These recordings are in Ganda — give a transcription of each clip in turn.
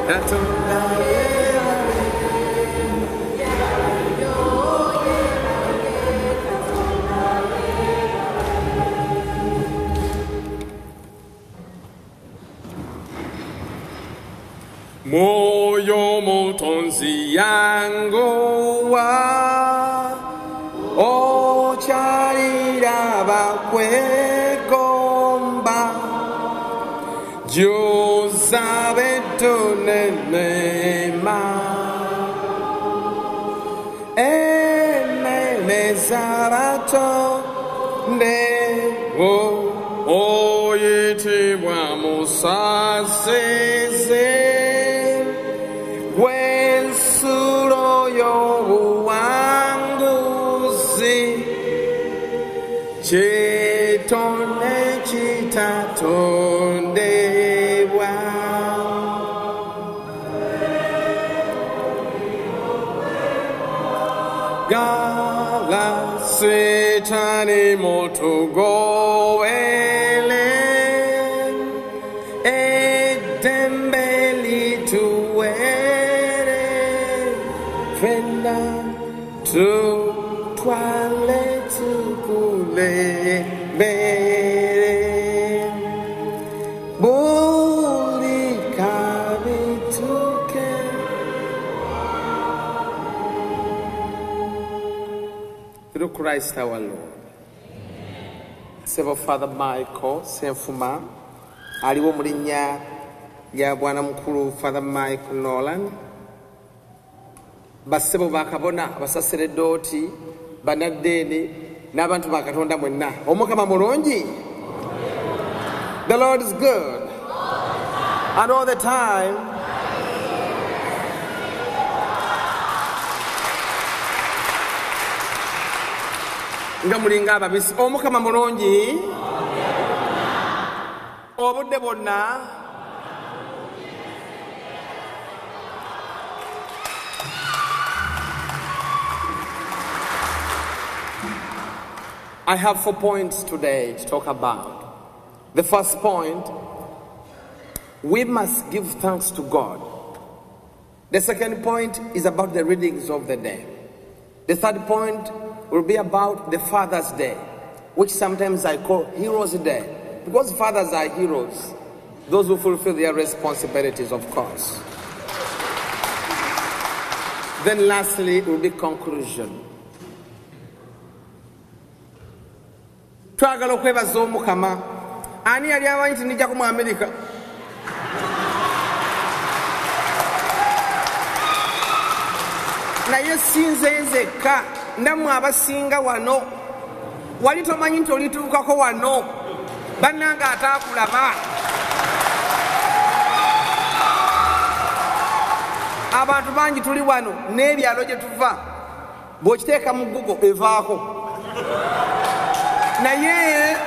Katonda Moyo mutonzi yangu wa ocharira bakwegomba Josabe tunenema Emele zarato Ndewo Oyiti wa musasese Wensuro yo wanguzi Chetone chitatonde wa Gala setani moto goele Edembeli tuere Fenda tu toilette kule bere Boli kabituke Through Christ our Lord. Sebo Father Michael Senfuma aliwo mulinya ya bwana mukuru Father Michael Nolan basebo bakabona basaseredoti banadeni n'abantu bakatonda mwenna omukama mulungi. The Lord is good and all the time. Nga mulinga ababisi omukama mulungi obudde bonna. I have 4 points today to talk about. The first point, we must give thanks to God. The second point is about the readings of the day. The third point will be about the Father's Day, which sometimes I call Heroes' Day, because fathers are heroes, those who fulfill their responsibilities, of course. Then lastly will be conclusion. Twagala okwebaza omukama ani yali amanyi nti nijja ku mu America naye sinze nzekka ndammwe abasinga wano wali tomanyi nti olituukako wano bannanga ataakulaba abantu bangi tuli wano n'ebyalo gye tuva bw'okiteeka mu Google evaako naye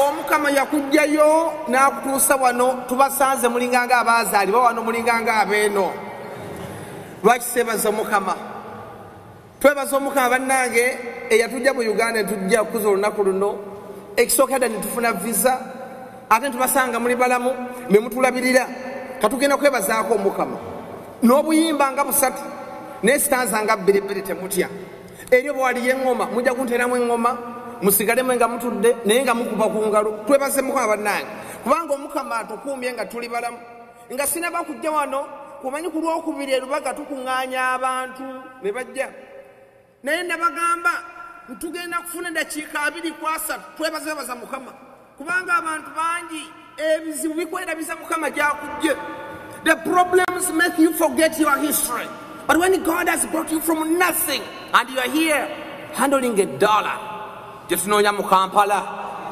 omukama yakujjayo n'akutuusa wano tubasanze mulinganga abaazaalibwa wano mulinganga abeeno. Lwaki seebaza omukama? Twebaza omukama bannange eyatujja mu Uganda netujja okuza olunaku luno ekisookera ne tufuna visa ate tubasanga muli balamu ne mutulabirira katugenda kwebazaako omukama n'obuyimba nga busatu n'esitanza nga bbiri temutya eryo bwaliyo eŋŋoma mujja kunteeramu eŋŋoma musigalemu nga mutudde naye nga mukuba ku ngalo. Twebaze mukama bannange kubanga omukama atukuumye nga tuli balamu nga sinaba kujja wano kumanyi ku lwokubiri erubaga tukuŋŋaanya abantu ne bajja naye nabagamba ntugenda kufuna eddakiika 2-3 twebazebaza mukama kubanga abantu bangi ebizibu bikwerabiza mukama gyakujje. The problems make you forget your history, but when God has brought you from nothing and you are here handling $1 tetunoonya mu Kampala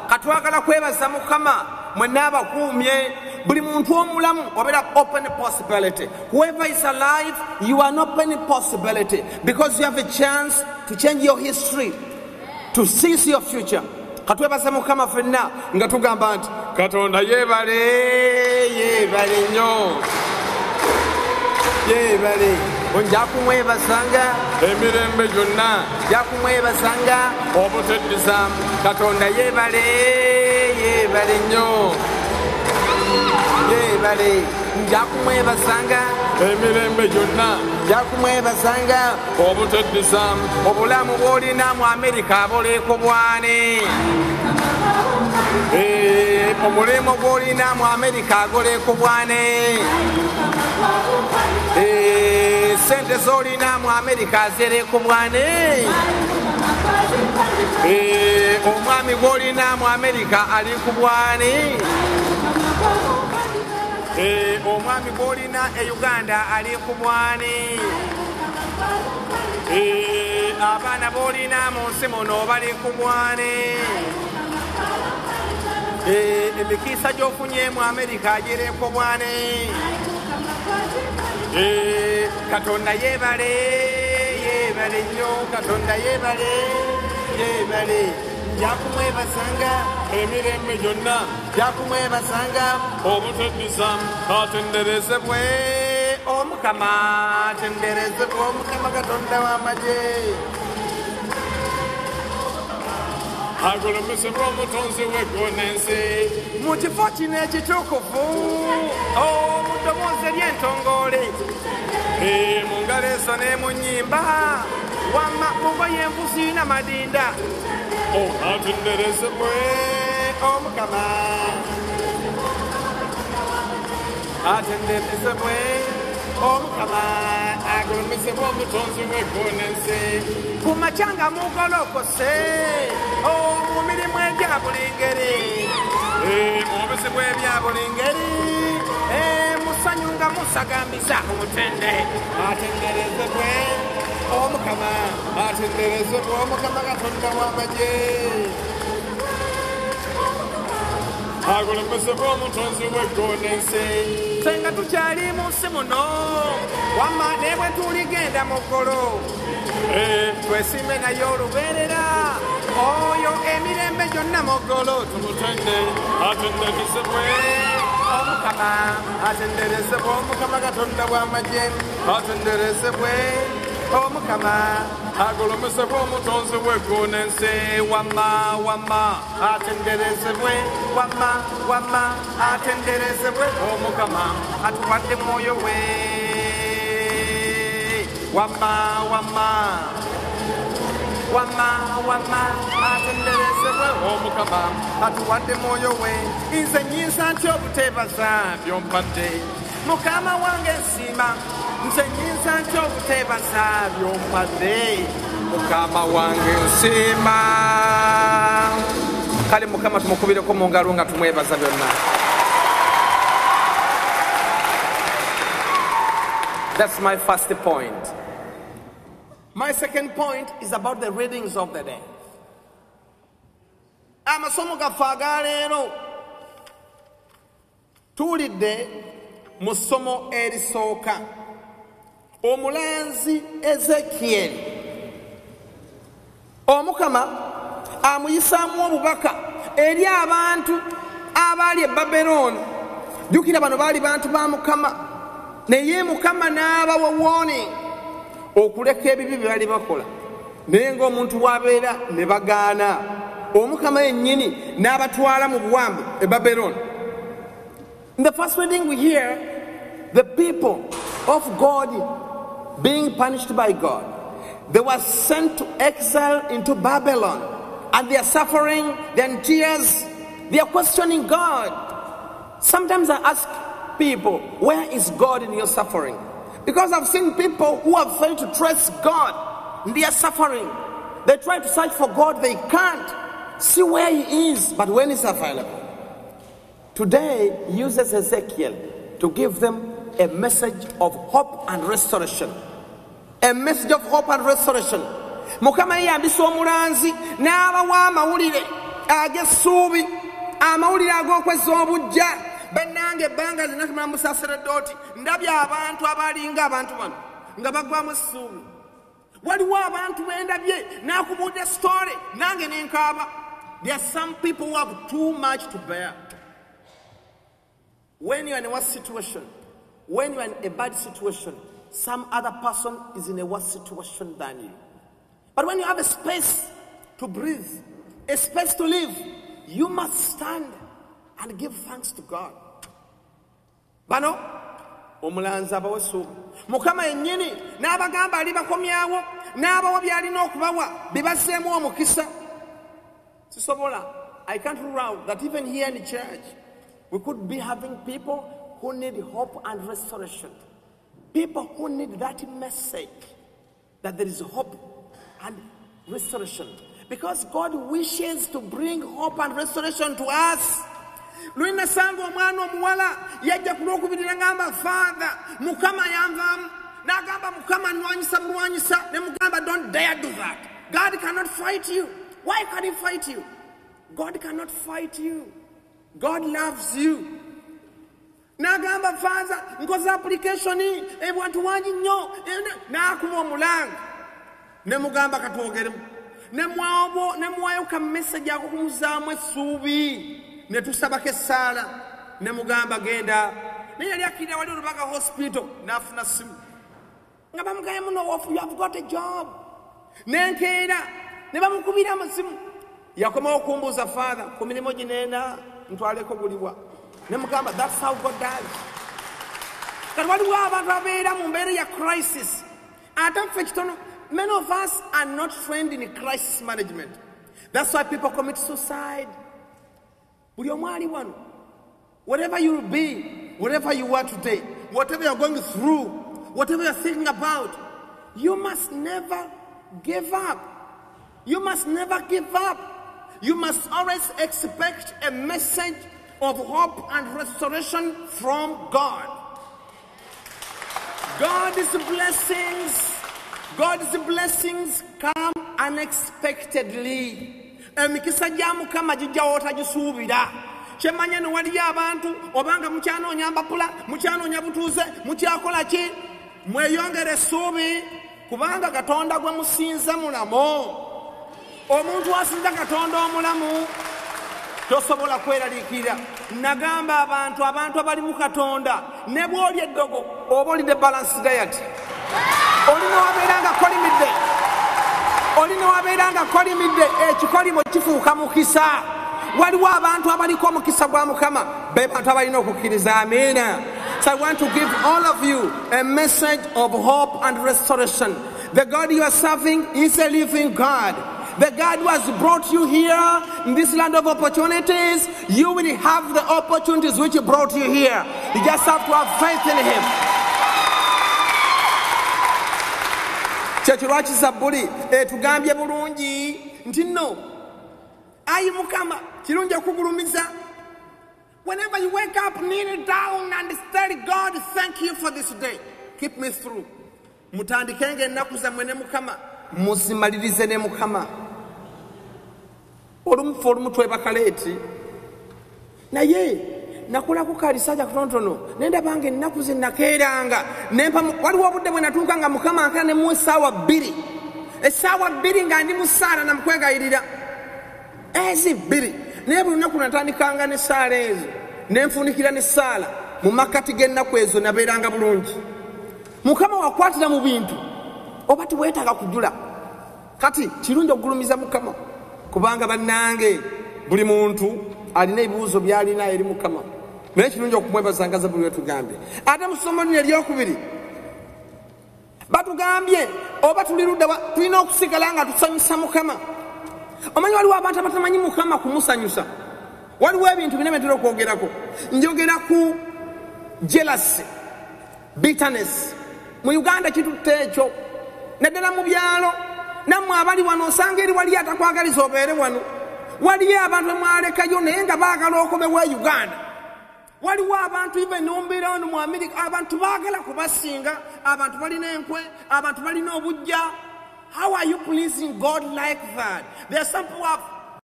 katwagala kwebaza mukama mwenna abakuumye buli muntu omulamu obeera open possibility. Whoever is alive, you are an open possibility because you have a chance to change your history, to seize your future. Katwebaza mukama fenna nga tugamba nti Katonda yebale nnyo yebale onjakumwebazanga emirembe gyonna jakumwebazanga obuteddizamu Katonda yebale nnyo yebale njakumwebazanga emirembe gyonna njakumwebazanga obuteddisa obulamu bw'olina mu Amerika buliko bwane omulimu gw'olina mu Amerika guliko bwane sente z'olina mu Amerika ziriko bwane omwami gw'olina mu Amerika ali ku bwane omwami gw'olina e Uganda ali ku bwane abaana b'olina mu nsi muno bali ku bwane emikiisa gy'ofunye mu Amerika giriko bwane Katonda yebale yebale nnyo Katonda yebale yebale njakumwebazanga emirembe gyonna njakumwebazanga obuteddisa atenderezebwe Omukama atenderezebwe Omukama Katonda w'amagye agulumizibwe omutonzi w'eggulu n'ensi mu kifo kino ekitukuvu mu ddoboozi ery'entongoole mu ngalo ezo ne mu nnyimba wamma mu ngoye envuzi n'amadinda atenderezebwe Omukama atenderezebwe Omukama agulumizibwe omutonzi w'eggulu n'ensi ku makya nga mugolokose mu mirimu egya buli ngeri mu buzibu ebya buli ngeri musanyu nga musagambisa omutende atenderezebwe Omukama atenderezebwe Omukama Katonda w'amagye agulumizibwe omutonzi w'eggulu n'ensi ffe nga tukyali mu nsi muno wamma ne bwe tuligenda mu ggulu twesimbe naye olubeerera oyo emirembe gyonna mu ggulu tumutende atenderezebwe Omukama atenderezebwe Omukama Katonda w'amagye atenderezebwe Omukama agulumizibwe omutonzi w'eggulu n'ensi wamma wamma atenderezebwe wamma wamma atenderezebwe Omukama atuwadde mwoyo we wamma wamma wamma wamma atenderezebwe Omukama atuwadde mwoyo we nze nnyinza ntya obuteebaza by'ompadde Mukama wange nsiima nze nnyinza ntya obuteebaza by'ompadde Mukama wange nsiima kale Mukama tumukubireko mu ngalo nga tumwebaza byonna. That's my first point. My second point is about the readings of the day. Amasomo gaffe agaleero tuwulidde mu ssomo erisooka omulenzi Ezekiel Omukama amuyisaamu obubaka eri abantu abaali e Baberooni. Jjukira bano baali bantu ba Mukama naye Mukama n'abawa warning okuleka ebibi bye bali bakola naye ng'omuntu bw'abeera ne bagaana Omukama yennyini n'abatwala mu buwambe e Baberooni. In the first reading we hear the people of God being punished by God. They were sent to exile into Babylon and they are suffering, they are in tears, they are questioning God. Sometimes I ask people, where is God in your suffering? Because I've seen people who have failed to trace God in their suffering. They try to search for God, they can't see where He is, but when He's available. Today He uses Ezekiel to give them a message of hope and restoration. A message of hope and restoration. Mukama yeyambisa omulanzi n'abawa amawulire ag'essuubi, amawulire ag'okwezza obujja. Bannange ebbanga lina tumala mu saseredooti ndabye abantu abalinga abantu bano nga bagwamu essuubi. Waliwo abantu bendabye n'akubudde story nange nenkaaba. There are some people who have too much to bear. When you are in a worse situation, when you are in a bad situation, some other person is in a worse situation than you. But when you have a space to breathe, a space to live, you must stand and give thanks to God. bano omulanzi abawa essuubi mukama yennyini n'abagamba alibakomyawo n'abawa byalina okubawa bibasseemu omukisa sisobola. I can't rule out that even here in the church we could be having people who need hope and restoration, people who need that message that there is hope and restoration, because God wishes to bring hope and restoration to us. Lwina sanga omwana omuwala yajja kulwokubirira ngamba Father mukama yanvamu n'agamba mukama nwanyisa ne mugamba don't dare do that. God cannot fight you. Why can he fight you? God cannot fight you. God loves you. N'agamba Father nkoze application ebwantu wangi nnyo n'akuba omulanga ne mugamba katwogeremu ne mwayo ka message ako kumuzaamu essuubi ne tusabako essaala ne mugamba genda naye yali akirira wali olubaga hospital n'afuna simu nga bamugaye muno you have got a job nenkeera ne bamukubira amasimu yakomawo okumbuuza Father ku mirimu gineena ntwaleko bulibwa ne mugamba that's how God does. Kati waliwo abantu abeera mu mbeera ya crisis ate ffe kitono. Many of us are not trained in crisis management. That's why people commit suicide. Whatever you will be, whatever you are today, whatever you're going through, whatever you're thinking about, you must never give up. You must never give up. You must always expect a message of hope and restoration from God. God's blessings come unexpectedly. Emikisa gya Mukama gijja wotagisuubira. Kyemanya ne waliyo abantu obanga mukyanoonya ambapula, mukyanoonya butuuze, mukyakola ki? Mweyongere essuubi kubanga Katonda gwe musinza mulamu. Omuntu asinza Katonda omulamu tosobola kweraliikirira. Nagamba abantu abali mu Katonda ne bw'oli eddogo oba olidde balanced diet. Olina wabeeranga kolimidde ekikolimo kifuuka mukisa. Waliwo abantu abaliko omukisa gwa Mukama be bantu abalina okukkiriza. Amiina. So I want to give all of you a message of hope and restoration. The God you are serving is a living God. The God who has brought you here in this land of opportunities, you will have the opportunities which brought you here. You just have to have faith in Him. Kyekirwaki Zabbuli etugambye bulungi nti nno ayi Mukama kirungi okugulumiza. Whenever you wake up, kneel down and tell God, thank you for this day. Keep me through. Mutandikenge ennaku zammwe ne Mukama, muzimalirize ne Mukama. Olumu twebaka leeti naye nakulako kalisajja kutontono nendabanga ennaku ze nakeeranga waliwo obudde bwe natuuka nga Mukama ankana ne mu essaawa 2 nga ndi mu ssaala namukwegayirira ezi 2 naye buli lunaku natandikanga n'essaala ezo nenfunikira n'essaala mu makkati g'ennaku ezo nabeeranga bulungi. Mukama wakwatira mu bintu oba tiweetaaga kujula. Kati kirungi okugulumiza Mukama kubanga bannange buli muntu alina ebibuuzo byalina eri Mukama. Naye kirungi okumwebazangaza buli wetugambye. Ate mu ssomo lino eryokubiri batugambye oba tulina okusigala nga tusanyusa Mukama. Omanyi waliwo abantu abatamanyi Mukama kumusanyusa. Waliwo ebintu bina byentera okwogerako. Njogera ku jealousy, bitterness. Mu Uganda kitutte ekyo naddala mu byalo. Nammwe abali wano osanga eri wali atakwagaliza obeere wano. Waliyo abantu mwalekayo naye nga baagala okomewo e Uganda. Waliwo abantu even nombeera wano mu America abantu baagala kubasinga, abantu balina enkwe, abantu balina obujja. How are you pleasing God like that? There are some people who have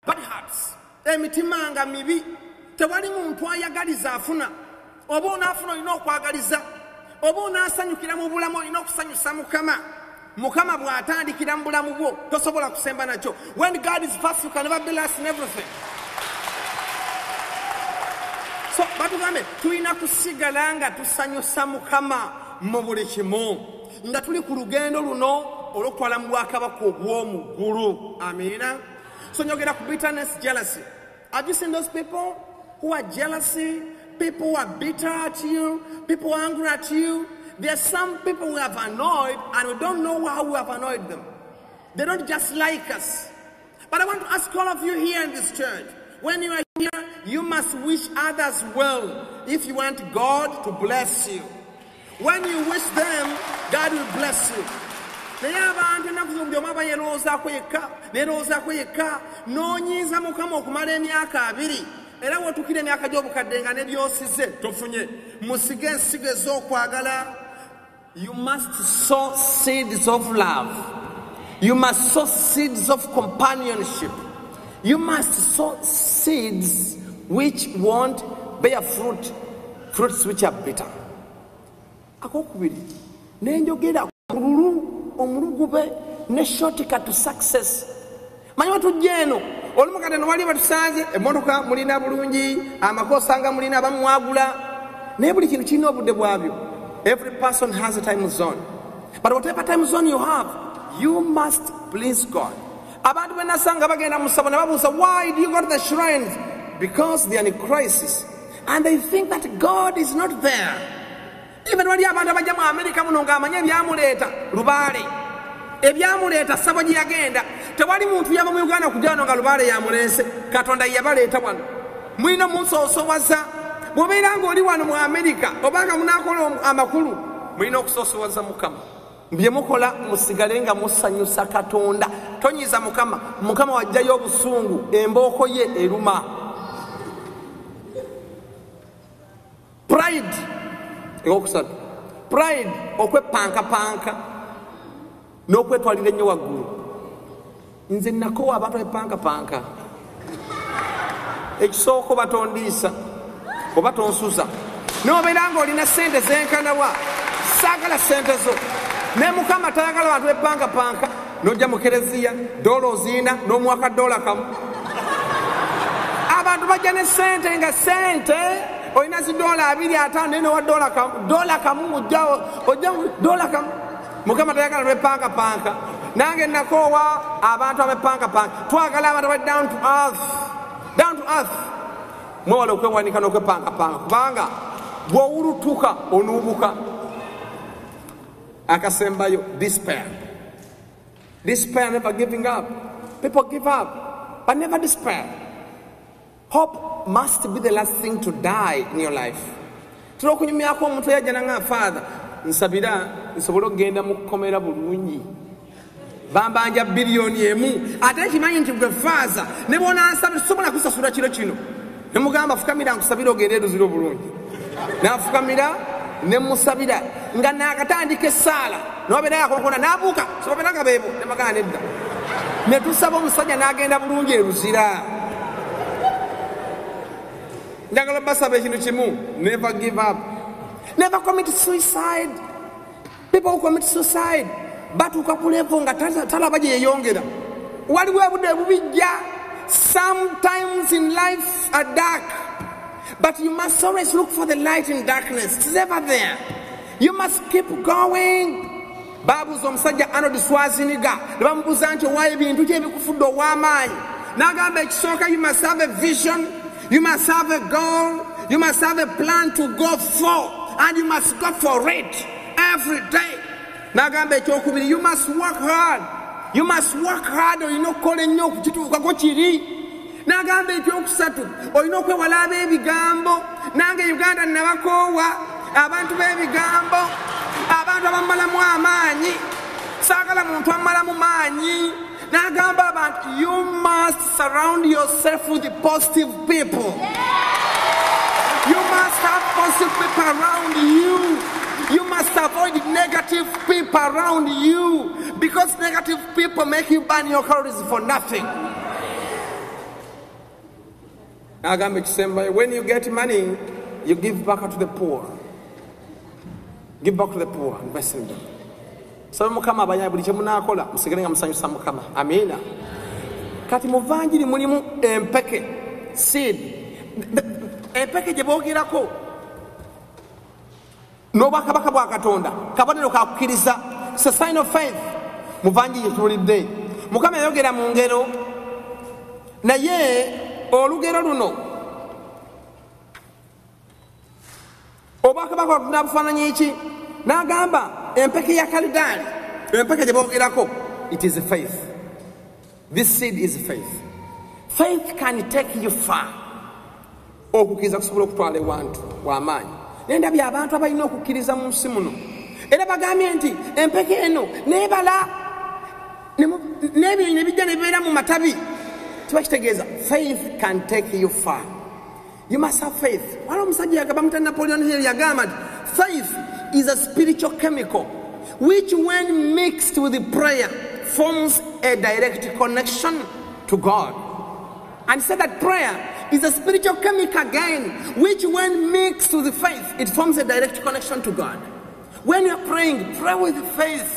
bad hearts. Emitima nga mibi. Tewali muntu ayagaliza afuna. Oba onaafuna olina okwagaliza. Oba onaasanyukira mu bulamu olina okusanyusa Mukama. Mukama bw'atandikira mu bulamu bwo tosobola kusemba nakyo. When God is first, you can never be last in everything. So batugambe tulina kusigala nga tusanyusa Mukama mu buli kimu nga tuli ku lugendo luno olw'okutwala mu bwakabaka obw'omu ggulu. Amiina. So njogera ku bitterness, jealousy. Have you seen those people who are jealousy people who are bitter at you, people who are angry at you. There are some people we have annoyed and we don't know how we have annoyed them. They don't just like us. But I want to ask all of you here in this church, when you are here, you must wish others well if you want God to bless you. When you wish them, God will bless you. Naye abantu ennaku zombi omu aba yerowoozaako yekka noonyiiza Mukama okumala emyaka 2 era w'otuukira emyaka gy'obukadde nga ne by'osize tofunye musige ensigo ez'okwagala. You must sow seeds of love. You must sow seeds of companionship. You must sow seeds which won't bear fruits which are bitter. Akokubiri nenjogera kululu omulugube ne shortcut to success. Manyi watujja eno olumu kati wali batusanze emmotoka mulina bulungi, amakosa nga mulina bamwagula, naye buli kintu kirina obudde bwabyo. Every person has a time zone, but whatever time zone you have, you must please God. Abantu benasanga bagenda mu ssabo ne babuuza, why do you go to the shrines? Because they are in crisis and they think that God is not there. Even wali abantu abajja mu America muno ng'amanya ebyamuleeta lubaale, ebyamuleeta ssabo gye yagenda. Tewali muntu yava mu Uganda kujjano nga lubaale yamuleese, Katonda yabaleeta wano. Mulina musoosowaza. Bw'obeera ng'oli wano mu America obanga munaakola amakulu, mulina okusoosowaza Mukama. Bye mukola musigale nga musanyusa Katonda. Tonyiza Mukama. Mukama wajjayo obusungu, embooko ye eruma. Pride eyokusatu, pride okwepankapanka n'okwetwalira ennyo waggulu. Nze nakoowa abantu bepankapanka. Ekisooka oba tondiisa oba tonsuza, n'obeera ng'olina ssente zenkanawa, saagala ssente zo. Ne Mukama tayagala abantu bepankapanka, n'ojja mu kereziya doola oziina n'omuwaka doola kamu. Abantu bajja ne ssente nga ssente olina $2, $5 naye nowa doola kamu ojja doola kamu. Mukama tayagala bepankapanka. Nange nakoowa abantu abepankapanka. Twagala abantu bali down to earth. Mwewala okwewanika n'okwepankapanka kubanga bw'owulutuka onuubuka. Akasembayo, despair, never giving up. People give up but never despair. Hope must be the last thing to die in your life. Tulokunyumyako omuntu yajja nanga, Father, nsabira nsobole okugenda mu kukomera bulungi, bambanja biliyoni emu. Ate kimanyi nti gwe Father ne bw'onansabira sobola kusasula kino ne mugamba fukamira nkusabira ogende eruzira obulungi. N'afukamira ne musabira nga naakatandika essaala n'obeera yakonkona n'abuuka sobabeera nga beebo ne magana nedda. Ne tusaba omusajja n'agenda bulungi eruzira. Njagala basaba ekintu kimu, never give up. Never commit suicide. People who commit suicide batuuka ku level nga talaba gye yeyongera. Waliwo obudde bubijja. Sometimes in life are dark, but you must always look for the light in darkness. It's never there. You must keep going. Babuuza omusajja Arnold Schwarzenegger ne bamubuuza nti owaayo ebintu ki ebikufudde ow'amaanyi. N'agamba ekisooka, you must have a vision, you must have a goal, you must have a plan to go for, and you must go for it every day. N'agamba ekyokubiri, you must work hard. You must work hard olina okukola ennyo okukituukako kiri. N'agamba ekyokusatu, olina okwewala ab'ebigambo. Nange Uganda nabakoowa abantu b'ebigambo, abantu abamalamu amaanyi. Saagala muntu amalamu maanyi. N'agamba abantu, you must surround yourself with positive people. You must have positive people around you. You must avoid negative people around you, because negative people make you burn your calories for nothing. When you get money, you give back to the poor. Give back to the poor, invest in them. So Mukama abanya buli kyemunaakola musigale nga musanyusa Mukama. Amina. Kati muvanjiri mulimu empeke, seed. Empeke gye boogerako n'obwakabaka bwa Katonda kabonero kakukkiriza. It's a sign of faith. Muvanjiri tulidde Mukama yayogera mu ngero, naye olugero luno obwakabaka bwatunda bufaananyi ki n'agamba empeke ya Kalidaali empeke gye boogerako it is faith. This seed is faith. Faith can take you far. Okukkiriza kusobola okutwala ewantu w'amaanyi. Nendabye abantu abalina okukkiriza mu nsi muno era bagambye nti empeke eno neebala n'ebyo ne bijja ne bibeera mu matabi. Tibakitegeeza faith can take you far. You must have faith. Waliwo omusajja yagamba muta Napoleon Hill yagamba nti faith is a spiritual chemical which when mixed with the prayer forms a direct connection to God. And said that prayer is a spiritual chemical again which when mixed with the faith it forms a direct connection to God. When you're praying, pray with faith.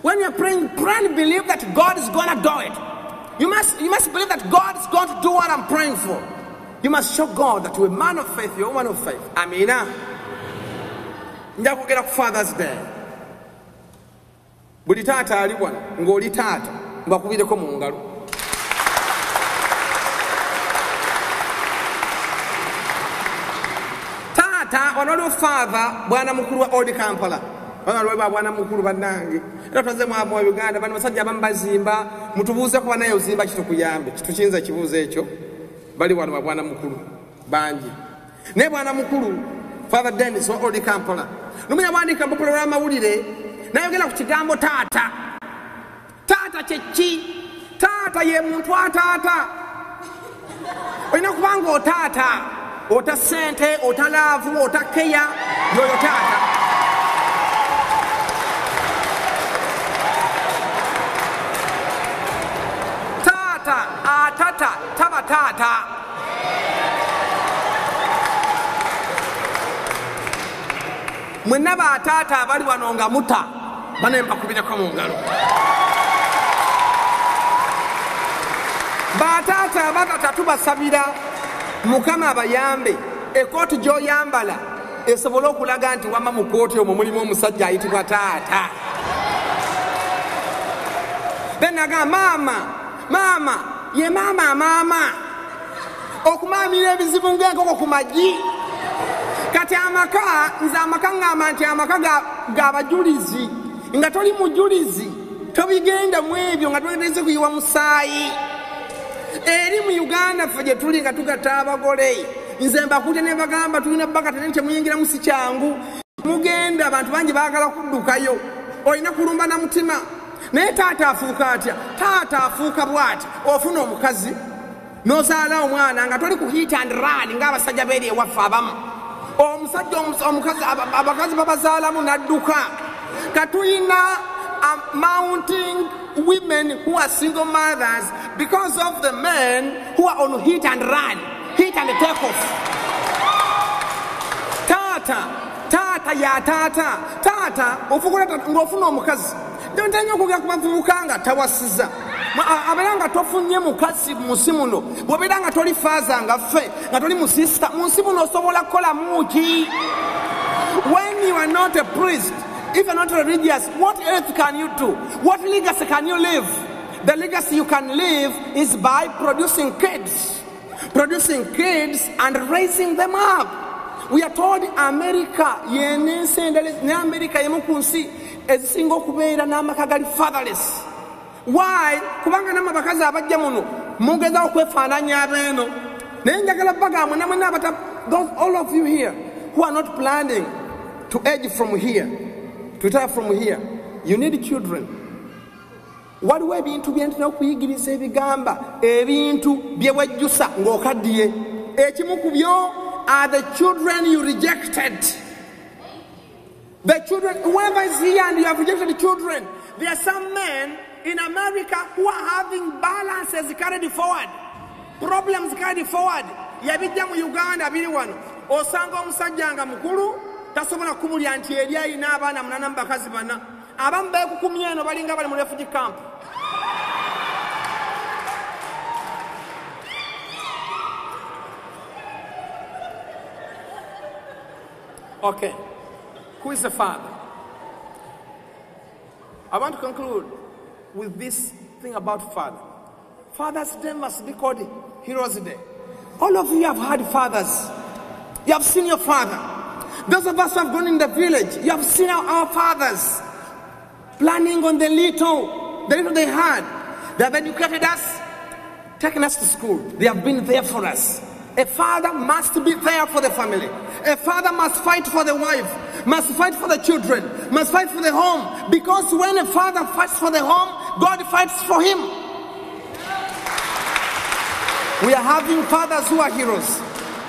When you're praying, pray and believe that God is going to do it. You must believe that God is going to do what I'm praying for. You must show God that you're a man of faith, you're a woman of faith. Amina. Njakugera ku Father's Day. Buli taata ali wano ng'oli taata mbakubireko mu ngalo. Taata wano father bwana mukulu wa Old Kampala. Wano lwa bwana mukulu bannange. Era twaze mu Uganda bano basajja bambazimba mutubuuze kuba naye ozimba kitu kuyambe. Kitu kiyinza kibuuze ekyo. Bali wano bwana mukulu bangi. Ne bwana mukulu Father Dennis wa Old Kampala. Numenya bwandika mu program amawulire nayogera ku kigambo taata. Taata kyeki? Taata ye muntu ataata. Olina kubanga otaata, ota sente, ota laavu, ota keya, yoyo taata. Taata, atata, taba taata. Mwenna bataata abali wano nga muta bane mbakubireko mu ngalo. Bataata batata tubasabira Mukama abayambe ekooti gy'oyambala esobola okulaga nti wamma mu kooti omwo mulimu omusajja ayitibwa taata. Benaga maama ye maama okumaamira ebizibu ng'enkoko ku magi. Kati amaka nze amaka ngamba nti amaka g'abajulizi nga toli mujulizi tobigenda mu ebyo nga twegereze kuyiwa musaayi. Eri mu Uganda ffe gye tuli nga tugatta abagole nze mbakute ne bagamba tulina bakata ne temuyingira mu si kyangu mugenda abantu bangi baagala kuddukayo olina kulumba na mutima. Naye taata afuuka atya? Taata afuuka bw'ati ofuna omukazi n'ozaala omwana nga toli ku hit and run ng'abasajja beeri ewaffe abamu. Omusajja omukazi abakazi babazaalamu n'adduka. Katuyina mounting women who are single mothers because of the men who are on hit and run, hit and take off. Taata ya taata ofukula ng'ofuna omukazi. Ntanya okugera ku bavubuka nga tawasiza. Abeera nga tofunye mukazi mu nsi muno bw'obeera nga toli faaza nga ffe nga toli musista mu nsi muno osobola kukola muki. When you are not a priest, if you are not religious, what else can you do? What legacy can you leave? The legacy you can live is by producing kids and raising them up. We are told America yenensi endala ne America yemu ku nsi ezisinga okubeera n'amaka gali fatherless. Why? Kubanga nama bakazi abajja muno mugeza okwefaananya abeeno. Naye njagala bagamba namwe abata all of you here who are not planning to age from here, to retire from here, you need children. Waliwo ebintu byentera okuyigiriza ebigamba ebintu bye wajjusa ng'okaddiye. Ekimu ku byo are the children you rejected. The children, whoever is here and you have rejected children, there are some men in America who are having balances carried forward, problems carried forward. Yabijja mu Uganda biri wano osanga omusajja nga mukulu tasobola kubulya nti eri ayina abaana munana mu bakazi bana abamu beekukumya eno balinga bali mu refugee camp. Okay, who is the father? I want to conclude with this thing about father. Father's Day must be called Heroes Day. All of you have had fathers. You have seen your father. Those of us who have gone in the village, you have seen our fathers planning on the little they had. They have educated us, taken us to school. They have been there for us. A father must be there for the family. A father must fight for the wife, must fight for the children, must fight for the home. Because when a father fights for the home, God fights for him. We are having fathers who are heroes.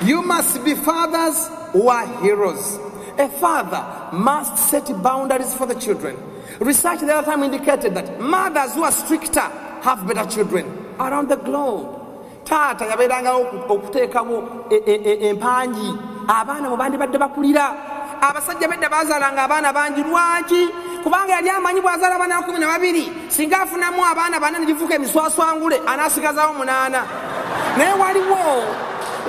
You must be fathers who are heroes. A father must set boundaries for the children. Research the other time indicated that mothers who are stricter have better children around the globe. Tata yaberanga okuteekawo empanji abaana mu bandi badde bakulira abasajja bedda bazaalanga abaana bangi lwaki kubanga yali amanyi bw'azaala abaana 12 singa afunamu abaana 4 ne gifuuka emiswaswangule anaasigazawo 8 naye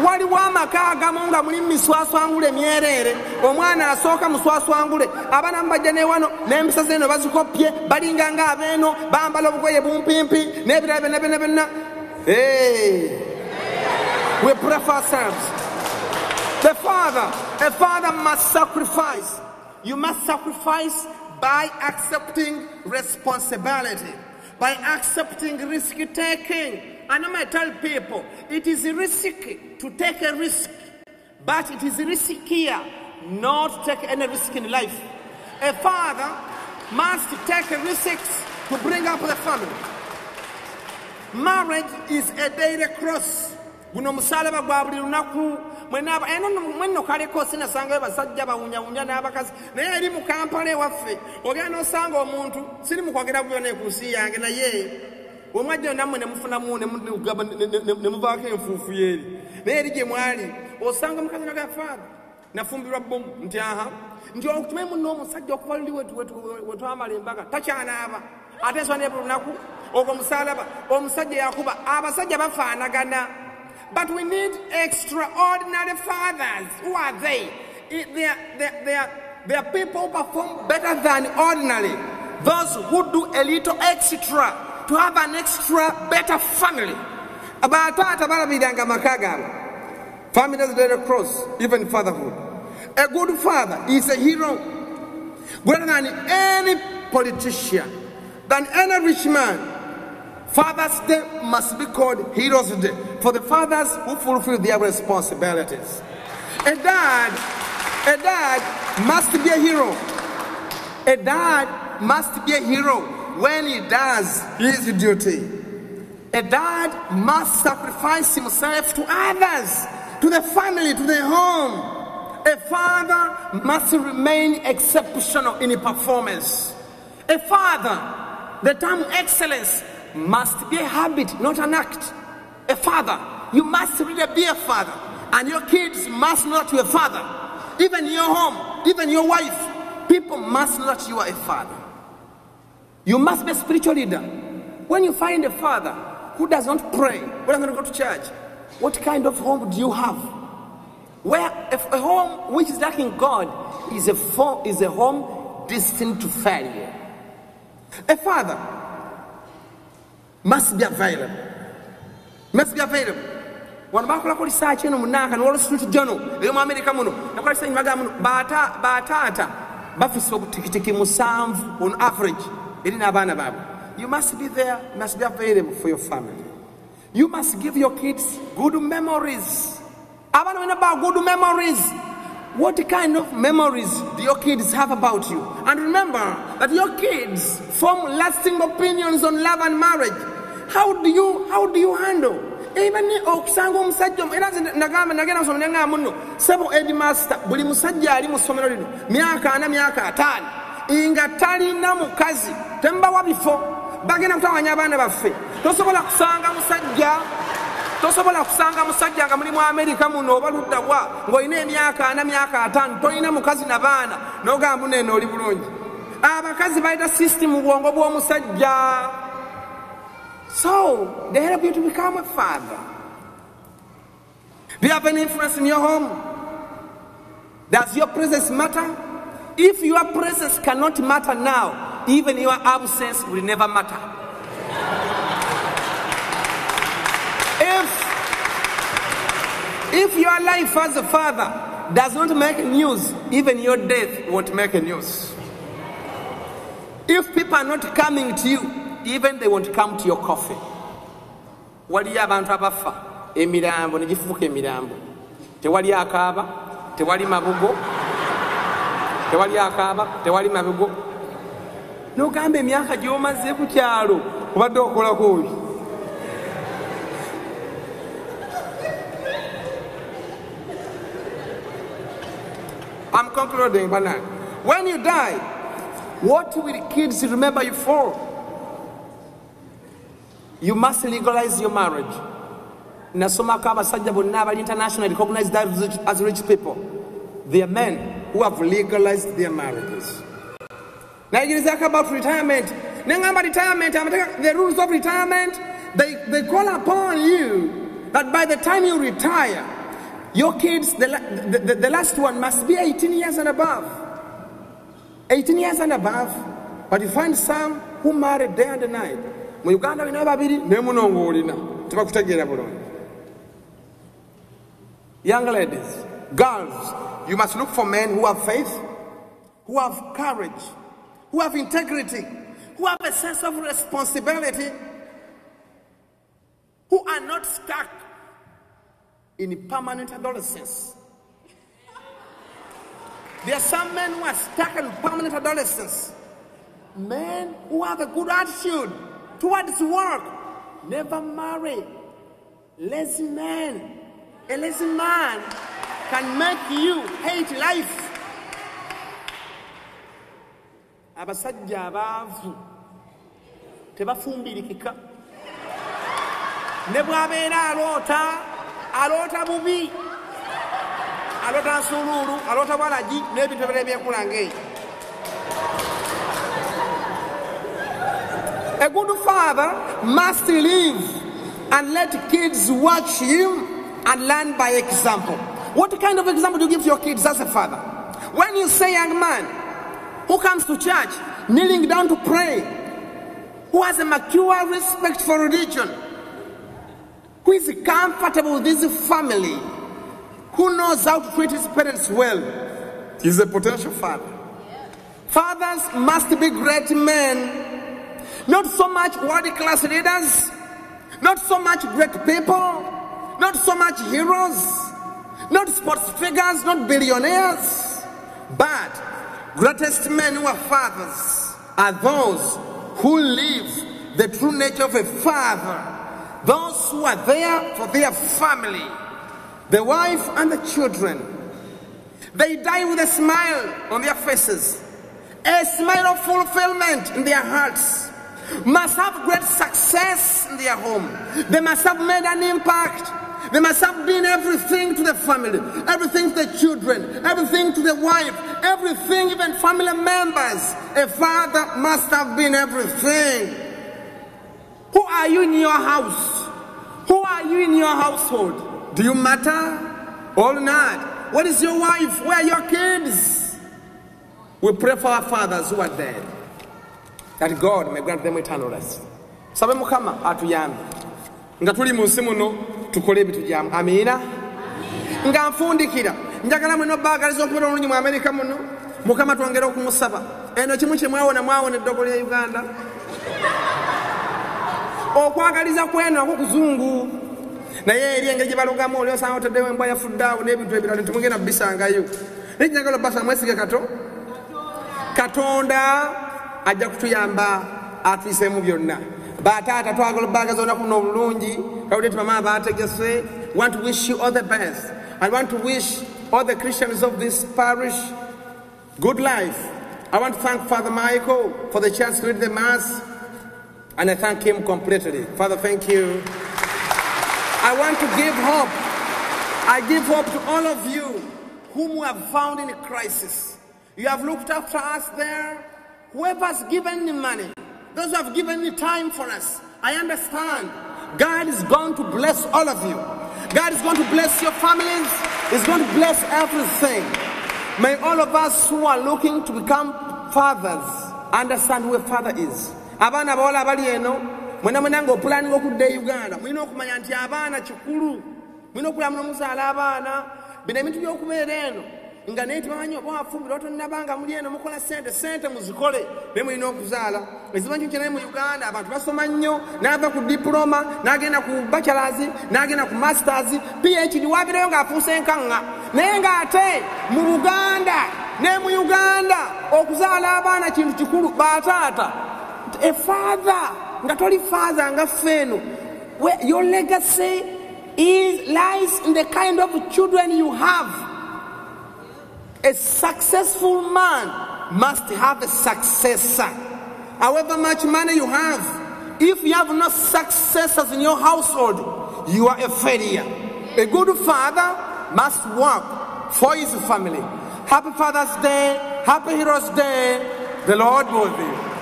waliwo amaka agamu nga mulimu miswaswangule myereere omwana asooka muswaswangule abaana mubajja newano n'empisa zeeno bazikoppye balinga nga abeeno bambala obugoye bumpimpi n'ebirala byonna byonna. Hey, we pray for ourselves. A father must sacrifice. You must sacrifice by accepting responsibility, by accepting risk taking. And I might tell people, it is risky to take a risk, but it is riskier not to take any risk in life. A father must take risks to bring up the family. Marriage is a daily cross. Guno musalaba gwa buli lunaku mwenaba mwenno kaleko sinasanga basajja bawunyawunya n'abakazi naye eri mu Kampala ewaffe ogenda osanga omuntu siri mukwogera byonna ekusi yange naye omwajja nammwe ne mufunamu ne muvaako enfuufu yeeri naye eri gye mwali osanga mukazi naga father nafumbirwa bomu nti aha nti okutume munno omusajja okuva luli wetwamala embaga takyanaaba ate ensonga ne buli lunaku ogwo musalaba omusajja yakuba abasajja bafaanagana. But we need extraordinary fathers. Who are they? They are people who perform better than ordinary. Those who do a little extra to have an extra better family. Family does the cross, even fatherhood. A good father is a hero. Greater than any politician, than any rich man. Father's Day must be called Heroes Day for the fathers who fulfill their responsibilities. A dad must be a hero. A dad must be a hero when he does his duty. A dad must sacrifice himself to others, to the family, to the home. A father must remain exceptional in performance. A father, the term excellence, must be a habit, not an act. A father, you must really be a father, and your kids must know that you're a father. Even your home, even your wife, people must know that you are a father. You must be a spiritual leader. When you find a father who does not pray, who does not go to church, what kind of home do you have? Where a home which is lacking God is a home destined to failure. A father must be available. Must be available. When bakola ko research eno munaka no Wall Street Journal eyo mu America muno nakola research maga muno batata bafisa obutikitiki musanvu on average eri n'abaana baabwe. You must be there, must be available for your family. You must give your kids good memories. Abaana bena ba good memories. What kind of memories do your kids have about you? And remember that your kids form lasting opinions on love and marriage. How do you handle? Even okusanga omusajja era nagenda nsomera nga muno sebo headmaster buli musajja ali mu ssomero lino myaka 4 myaka 5 inga talina mukazi tembawa bifo bagenda kutawanya abaana baffe tosobola kusanga musajja nga muli mu America muno oba luddawa ng'olina emyaka 4 myaka 5 tolina mukazi n'abaana n'ogamba neno oli bulungi. Abakazi balina system mu bwongo bw'omusajja. So, they help you to become a father. Do you have any influence in your home? Does your presence matter? If your presence cannot matter now, even your absence will never matter. If your life as a father does not make news, even your death won't make a news. If people are not coming to you, even they won't come to your coffin. Wali abantu abafa emirambo ne gifuuka emirambo. Tewali akaaba, tewali mabugo. Tewali akaaba, tewali mabugo. N'ogamba emyaka gy'omaze ku kyalo obadde okolako obi. I'm concluding, Bernard. When you die, what will kids remember you for? You must legalize your marriage. Nasomako abasajja bonna abali internationally recognized as rich people. They are men who have legalized their marriages. Now you talk about retirement. The rules of retirement, they call upon you that by the time you retire, your kids, the last one must be 18 years and above. 18 years and above. But you find some who marry day and night. Uganda young ladies, girls, you must look for men who have faith, who have courage, who have integrity, who have a sense of responsibility, who are not stuck in permanent adolescence. There are some men who are stuck in permanent adolescence. Men who have a good attitude towards work, never marry. Lazy men. A lazy man can make you hate life. Abasajja abaavu tebafumbirikika. Ne bw'abeera aloota bubi, aloota nsululu, aloota bwalagi n'ebintu ebirala ebyekulanga eyo. A good father must live and let kids watch him and learn by example. What kind of example do you give to your kids as a father? When you say young man who comes to church, kneeling down to pray, who has a mature respect for religion, who is comfortable with his family, who knows how to treat his parents well, is a potential father. Fathers must be great men, not so much world-class leaders, not so much great people, not so much heroes, not sports figures, not billionaires, but greatest men who are fathers are those who live the true nature of a father, those who are there for their family, the wife and the children. They die with a smile on their faces, a smile of fulfillment in their hearts, must have great success in their home. They must have made an impact. They must have been everything to the family, everything to the children, everything to the wife, everything, even family members. A father must have been everything. Who are you in your house? Who are you in your household? Do you matter or not? What is your wife? Where are your kids? We pray for our fathers who are dead, that God may grant them eternal rest. Sabe Mukama atuyambe nga tuli mu nsi muno tukole ebitu byamu. Amiina. Nga nfundikira njagala mweno baagaliza okubeera omulungi mu Amerika muno. Mukama twongere okumusaba. Eno kimu kye mwawona eddogolo ya Uganda. Okwagaliza kweno okuzungu. Naye eri engeri gye balugamu oli osanga otaddewo embwa yafudde awo n'ebintu ebirala temugenda bisangayo. Naye njagala basa mwesige Katonda ajja kutuyamba atuyiseemu byonna. Bataata twagala baagaza olunaku luno obulungi. Kawuleti mama baategese. Want to wish you all the best. I want to wish all the Christians of this parish good life. I want to thank Father Michael for the chance to read the Mass, and I thank him completely. Father, thank you. I want to give hope. I give hope to all of you whom we have found in a crisis. You have looked after us there. Whoever has given me money, those who have given me time for us, I understand. God is going to bless all of you. God is going to bless your families. He's going to bless everything. May all of us who are looking to become fathers understand who a father is. Abana bawala abali eno, mwena ngo planning okudde Uganda. Mwina okumanya nti abaana kikulu. Mwina okulamuza muzaala abaana. bino ebintu by'okubeera eno nga naye tibamanyi oba wafumbira otonabanga muli eno mukola sente muzikole naye mulina okuzaala eziba nkyo naye mu Uganda abantu basoma nnyo n'ava ku diploma n'agenda ku bachelors n'agenda ku masters PhD wabireyo ng'afuuse enkaŋŋa naye ng'ate mu Buganda ne mu Uganda okuzaala abaana kintu kikulu bataata a father nga toli father nga ffeno your legacy lies in the kind of children you have. A successful man must have a successor. However much money you have, if you have no successors in your household, you are a failure. A good father must work for his family. Happy Father's Day, Happy Heroes Day. The Lord be with you.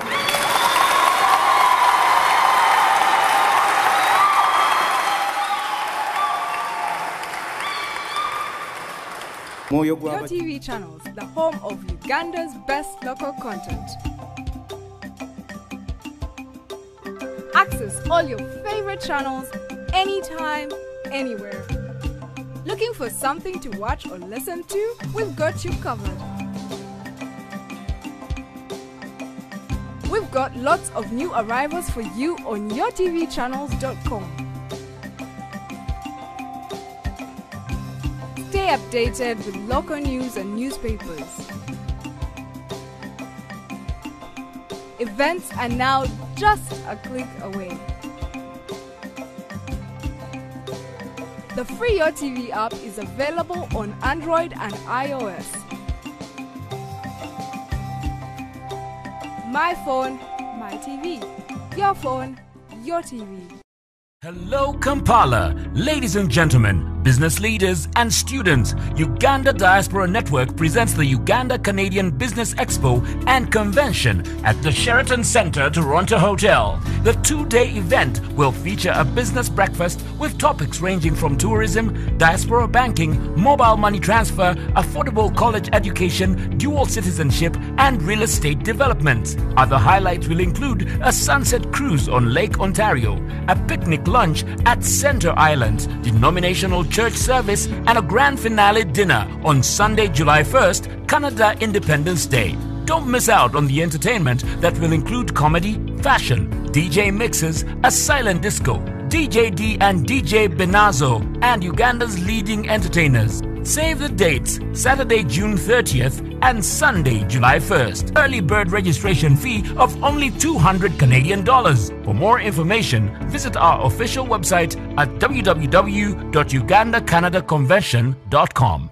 Your TV channels, the home of Uganda's best local content. Access all your favorite channels anytime, anywhere. Looking for something to watch or listen to? We've got you covered. We've got lots of new arrivals for you on yourtvchannels.com. Stay updated with local news and newspapers. Events are now just a click away. The free Your TV app is available on Android and iOS. My phone, my TV. Your phone, your TV. Hello Kampala, ladies and gentlemen, business leaders and students. Uganda Diaspora Network presents the Uganda Canadian Business Expo and Convention at the Sheraton Centre, Toronto Hotel. The two-day event will feature a business breakfast with topics ranging from tourism, diaspora banking, mobile money transfer, affordable college education, dual citizenship, and real estate development. Other highlights will include a sunset cruise on Lake Ontario, a picnic lunch at Center Island, denominational church service, and a grand finale dinner on Sunday, July 1st, Canada Independence Day. Don't miss out on the entertainment that will include comedy, fashion, DJ mixes, a silent disco, DJ D and DJ Benazo, and Uganda's leading entertainers. Save the dates, Saturday, June 30th and Sunday, July 1st. Early bird registration fee of only $200 Canadian. For more information, visit our official website at www.ugandacanadaconvention.com.